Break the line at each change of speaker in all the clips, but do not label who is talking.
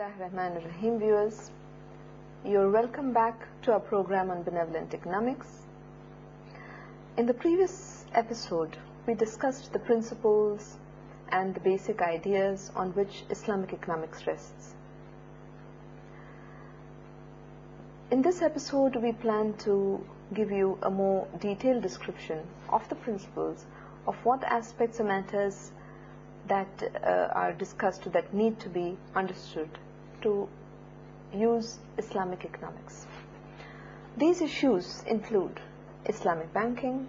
Bismillahirrahmanirrahim, viewers. You're welcome back to our program on benevolent economics. In the previous episode, we discussed the principles and the basic ideas on which Islamic economics rests. In this episode, we plan to give you a more detailed description of the principles, of what aspects or matters that are discussed that need to be understood to use Islamic economics. These issues include Islamic banking,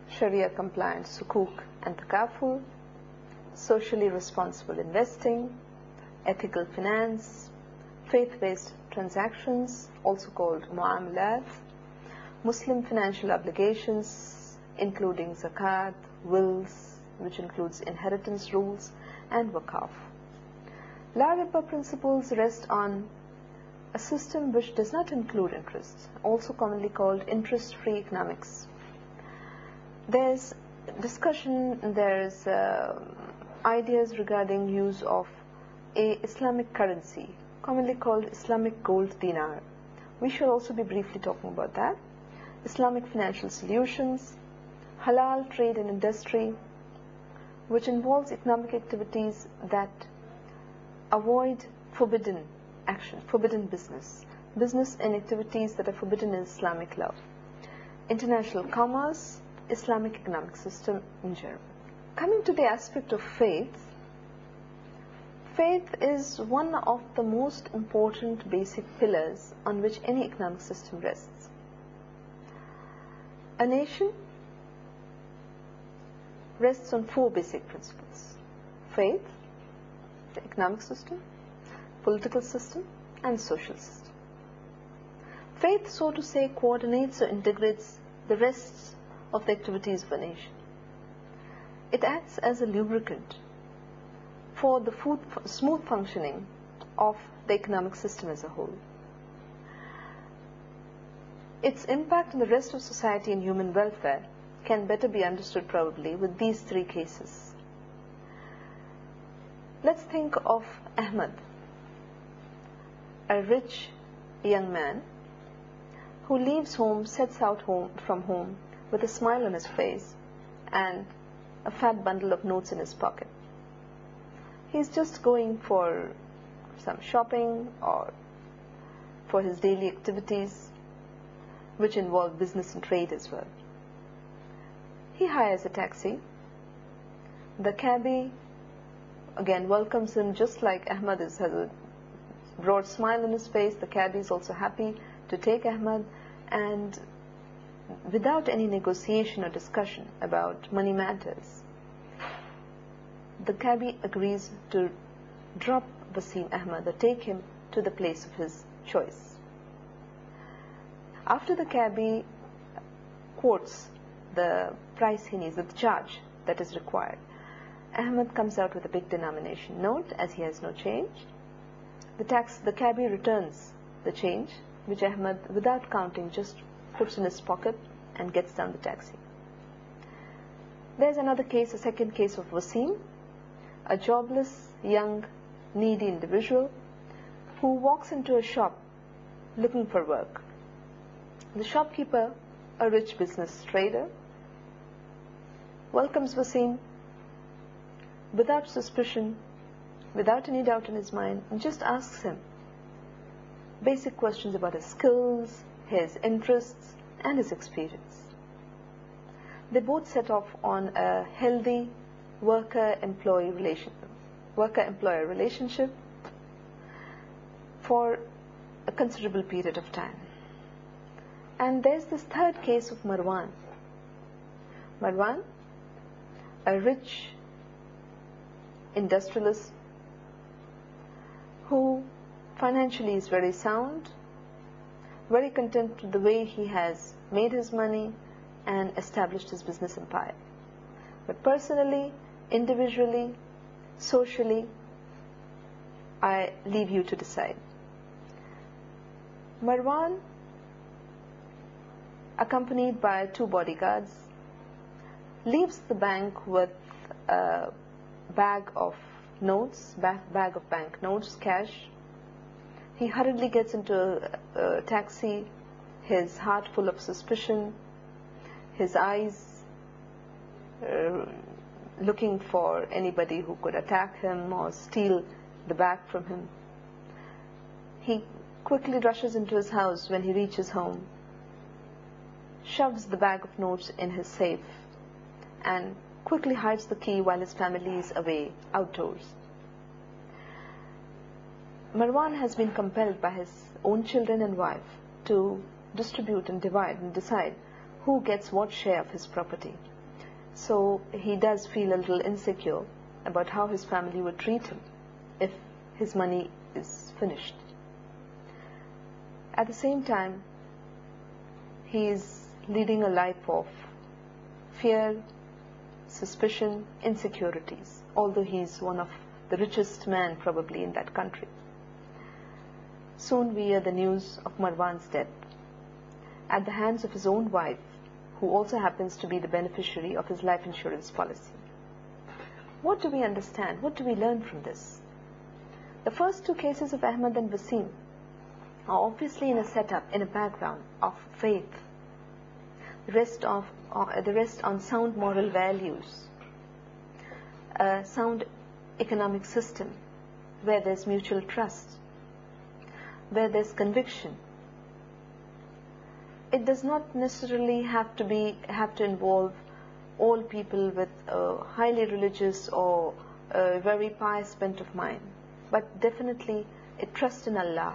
Sharia compliant sukuk and takaful, socially responsible investing, ethical finance, faith-based transactions, also called muamalat, Muslim financial obligations including zakat, wills, which includes inheritance rules, and wakaf. La riba principles rest on a system which does not include interest, also commonly called interest-free economics. There's discussion, there's ideas regarding use of a Islamic currency, commonly called Islamic gold dinar. We shall also be briefly talking about that. Islamic financial solutions, halal trade and industry, which involves economic activities that avoid forbidden action, forbidden business and activities that are forbidden in Islamic law. International commerce, Islamic economic system in general. Coming to the aspect of faith, faith is one of the most important basic pillars on which any economic system rests. A nation rests on four basic principles: faith, the economic system, political system, and social system. Faith, so to say, coordinates or integrates the rest of the activities of a nation. It acts as a lubricant for the smooth functioning of the economic system as a whole. Its impact on the rest of society and human welfare can better be understood probably with these three cases. Let's think of Ahmad, a rich young man who leaves home, sets out from home with a smile on his face and a fat bundle of notes in his pocket. He's just going for some shopping or for his daily activities, which involve business and trade as well. He hires a taxi. The cabbie again welcomes him just like Ahmad has a broad smile on his face. The cabbie is also happy to take Ahmad, and without any negotiation or discussion about money matters, the cabbie agrees to drop Wasim Ahmad or take him to the place of his choice. After the cabbie quotes the price he needs, the charge that is required, Ahmad comes out with a big denomination note as he has no change. The cabbie returns the change, which Ahmad, without counting, just puts in his pocket and gets down the taxi. There's another case, a second case of Wasim, a jobless, young, needy individual who walks into a shop looking for work. The shopkeeper, a rich business trader, welcomes Wasim without suspicion, without any doubt in his mind, and just asks him basic questions about his skills, his interests, and his experience. They both set off on a healthy worker-employer relationship for a considerable period of time. And there's this third case of Marwan. Marwan, a rich industrialist who financially is very sound, very content with the way he has made his money and established his business empire. But personally, individually, socially, I leave you to decide. Marwan, accompanied by 2 bodyguards, leaves the bank with a bag of notes, bag of bank notes, cash, He hurriedly gets into a taxi, his heart full of suspicion, his eyes looking for anybody who could attack him or steal the bag from him. He quickly rushes into his house. When he reaches home, shoves the bag of notes in his safe and quickly hides the key while his family is away, outdoors. Marwan has been compelled by his own children and wife to distribute and divide and decide who gets what share of his property. So he does feel a little insecure about how his family would treat him if his money is finished. At the same time, he is leading a life of fear, suspicion, insecurities, although he is one of the richest men probably in that country. Soon we hear the news of Marwan's death at the hands of his own wife, who also happens to be the beneficiary of his life insurance policy. What do we understand? What do we learn from this? The first two cases of Ahmad and Wasim are obviously in a setup, in a background of faith, the rest on sound moral values, a sound economic system where there's mutual trust, where there's conviction. It does not necessarily have to involve all people with a highly religious or a very pious bent of mind, but definitely a trust in Allah,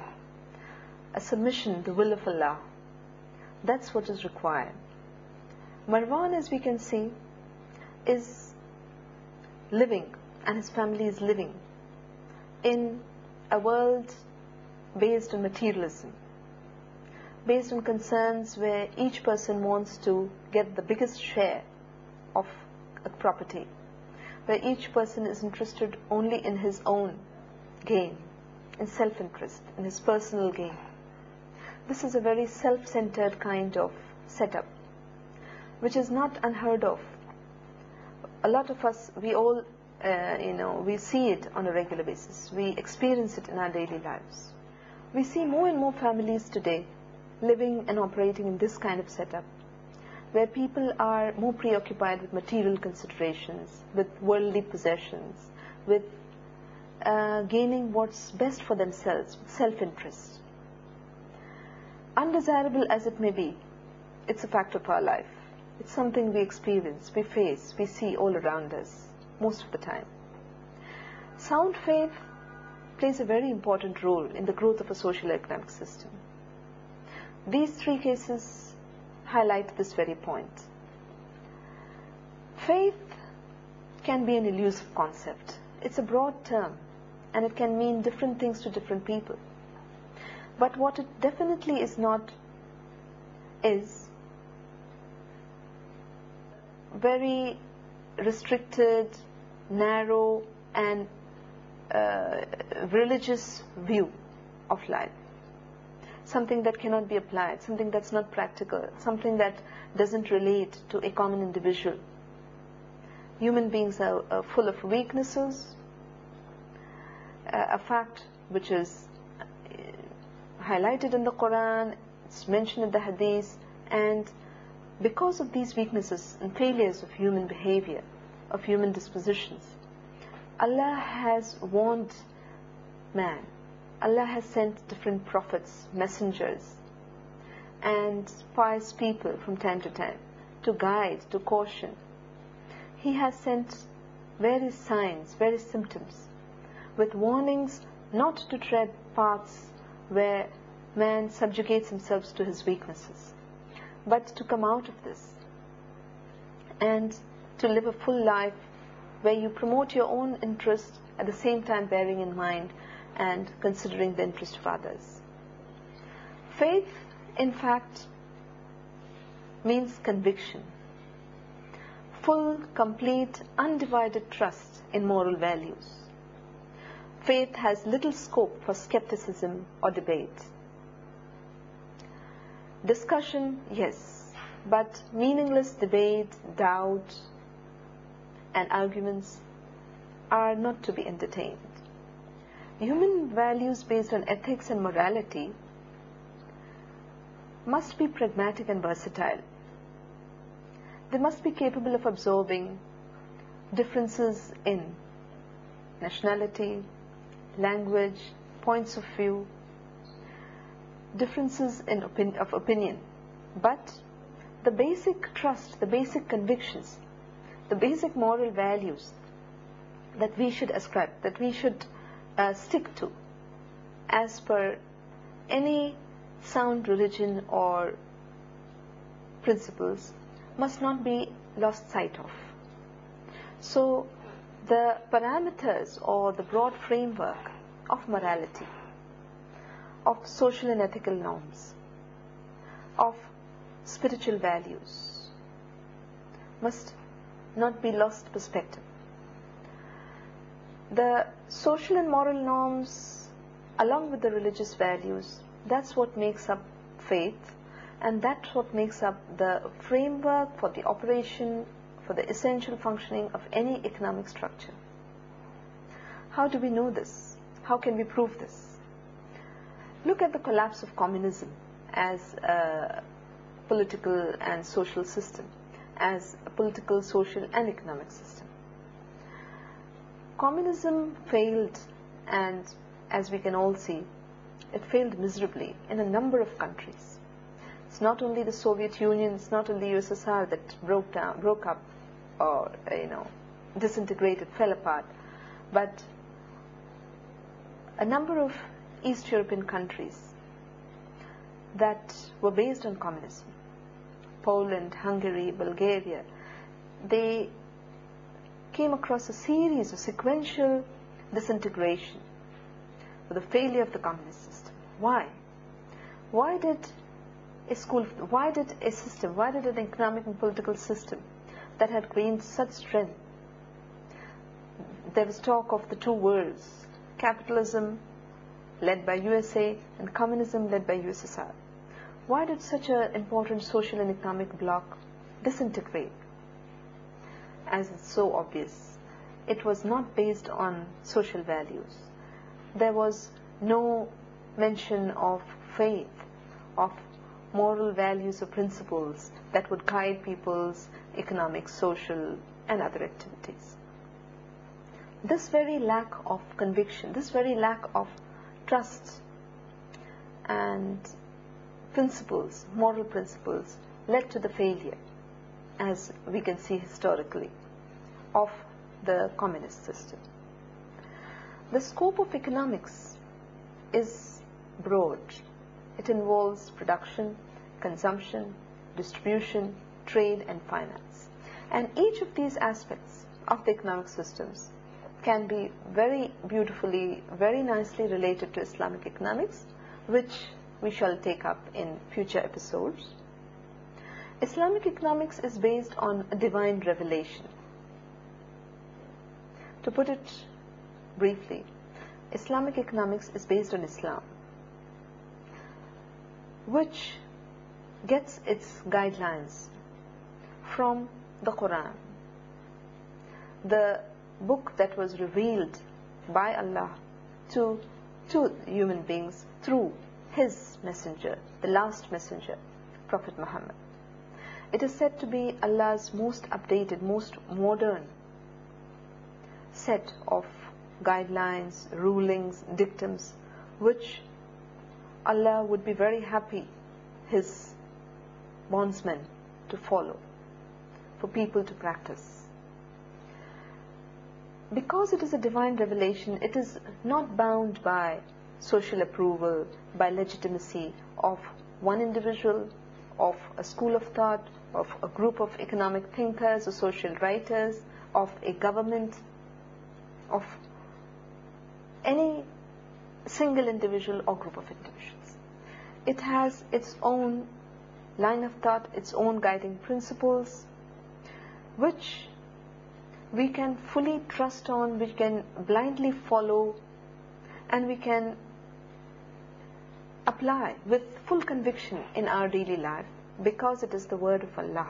a submission, the will of Allah. That's what is required. Marwan, as we can see, is living, and his family is living, in a world based on materialism, based on concerns where each person wants to get the biggest share of a property, where each person is interested only in his own gain, in self-interest, in his personal gain. This is a very self-centered kind of setup, which is not unheard of. A lot of us, we all, we see it on a regular basis. We experience it in our daily lives. We see more and more families today living and operating in this kind of setup, where people are more preoccupied with material considerations, with worldly possessions, with gaining what's best for themselves, with self-interest. Undesirable as it may be, it's a fact of our life. It's something we experience, we face, we see all around us, most of the time. Sound faith plays a very important role in the growth of a social economic system. These three cases highlight this very point. Faith can be an elusive concept. It's a broad term, and it can mean different things to different people. But what it definitely is not is very restricted, narrow, and religious view of life. Something that cannot be applied, something that's not practical, something that doesn't relate to a common individual. Human beings are full of weaknesses, a fact which is highlighted in the Quran, it's mentioned in the Hadith, and because of these weaknesses and failures of human behavior, of human dispositions, Allah has warned man. Allah has sent different prophets, messengers, and pious people from time to time to guide, to caution. He has sent various signs, various symptoms, with warnings not to tread paths where man subjugates himself to his weaknesses, but to come out of this and to live a full life where you promote your own interest at the same time bearing in mind and considering the interest of others. Faith, in fact, means conviction, full, complete, undivided trust in moral values. Faith has little scope for skepticism or debate. Discussion, yes, but meaningless debate, doubt, and arguments are not to be entertained. human values based on ethics and morality must be pragmatic and versatile. They must be capable of absorbing differences in nationality, language, points of view, differences of opinion. But the basic trust, the basic convictions, the basic moral values that we should ascribe, that we should stick to as per any sound religion or principles must not be lost sight of. So the parameters or the broad framework of morality, of social and ethical norms, of spiritual values must not be lost perspective. The social and moral norms along with the religious values, that's what makes up faith, and that's what makes up the framework for the operation, for the essential functioning of any economic structure. How do we know this? How can we prove this? Look at the collapse of communism as a political and social system, as a political, social and economic system. Communism failed, and as we can all see, it failed miserably in a number of countries. It's not only the Soviet Union, it's not only USSR that broke up, or disintegrated, fell apart, but a number of East European countries that were based on communism, Poland, Hungary, Bulgaria, they came across a series of sequential disintegration for the failure of the communist system. Why? Why did an economic and political system that had gained such strength? There was talk of the two worlds, capitalism led by USA and communism led by USSR. Why did such an important social and economic bloc disintegrate? As it's so obvious, it was not based on social values. There was no mention of faith, of moral values or principles that would guide people's economic, social, and other activities. This very lack of conviction, this very lack of trust and principles, moral principles, led to the failure, as we can see historically, of the communist system. The scope of economics is broad. It involves production, consumption, distribution, trade, and finance. And each of these aspects of the economic systems can be very beautifully, very nicely related to Islamic economics, which we shall take up in future episodes. Islamic economics is based on a divine revelation. To put it briefly, Islamic economics is based on Islam, which gets its guidelines from the Quran, the book that was revealed by Allah to human beings through His messenger, the last messenger, Prophet Muhammad. It is said to be Allah's most updated, most modern set of guidelines, rulings, dictums, which Allah would be very happy His bondsmen to follow, for people to practice. Because it is a divine revelation, it is not bound by social approval, by legitimacy of one individual, of a school of thought, of a group of economic thinkers or social writers, of a government, of any single individual or group of individuals. It has its own line of thought, its own guiding principles, which we can fully trust on, we can blindly follow, and we can apply with full conviction in our daily life, because it is the word of Allah.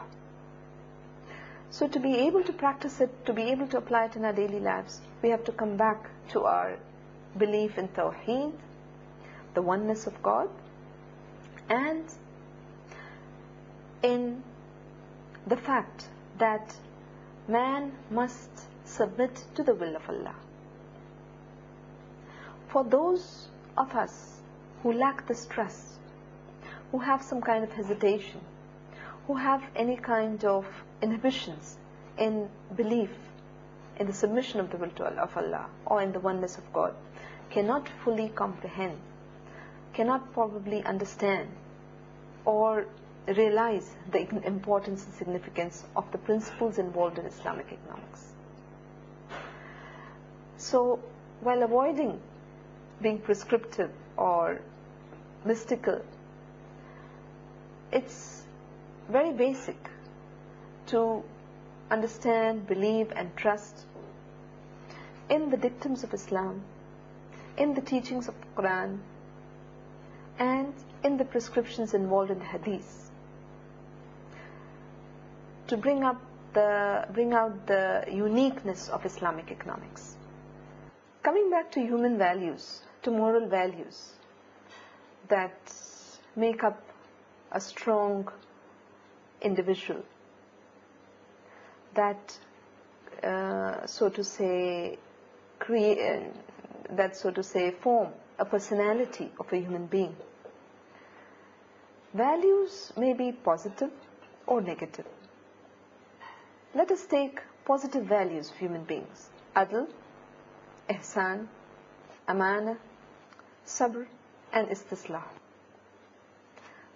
So to be able to practice it, to be able to apply it in our daily lives, we have to come back to our belief in Tawheed, the oneness of God, and in the fact that man must submit to the will of Allah. For those of us who lack this trust, who have some kind of hesitation, who have any kind of inhibitions in belief in the submission of the will of Allah or in the oneness of God, cannot fully comprehend, cannot probably understand or realize the importance and significance of the principles involved in Islamic economics. So, while avoiding being prescriptive or mystical, it's very basic to understand, believe and trust in the dictums of Islam, in the teachings of the Quran, and in the prescriptions involved in the Hadith, to bring out the uniqueness of Islamic economics. Coming back to human values, to moral values that make up a strong individual, that so to say form a personality of a human being. Values may be positive or negative. Let us take positive values of human beings: adl, ihsan, amanah, sabr and istislah.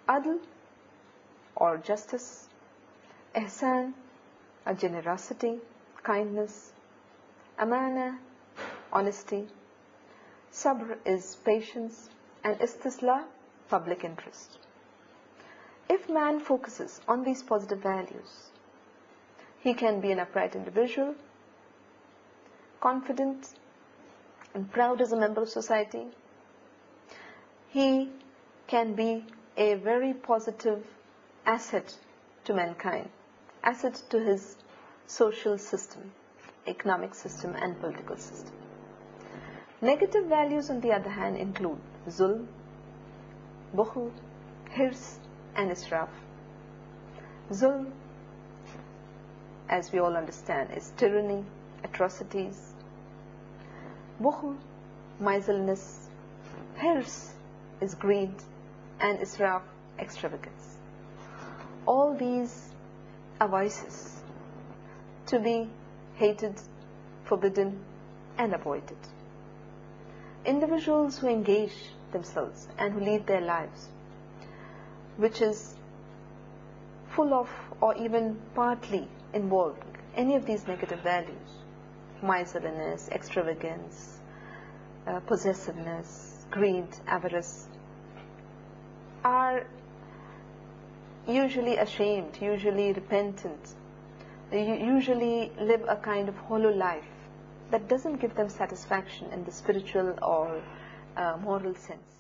Adl or justice, ihsan, a generosity, kindness, amanah, honesty, sabr is patience, and istislah, public interest. If man focuses on these positive values, he can be an upright individual, confident and proud as a member of society. He can be a very positive asset to mankind, asset to his social system, economic system and political system. Negative values, on the other hand, include zulm, bukhl, hirs and israf. Zulm, as we all understand, is tyranny, atrocities. Bukhl, miserliness. Hirs is greed, and israf, extravagance. All these are vices to be hated, forbidden and avoided. Individuals who engage themselves and who lead their lives which is full of or even partly involved any of these negative values, miserliness, extravagance, possessiveness, greed, avarice, are usually ashamed, usually repentant, they usually live a kind of hollow life that doesn't give them satisfaction in the spiritual or moral sense.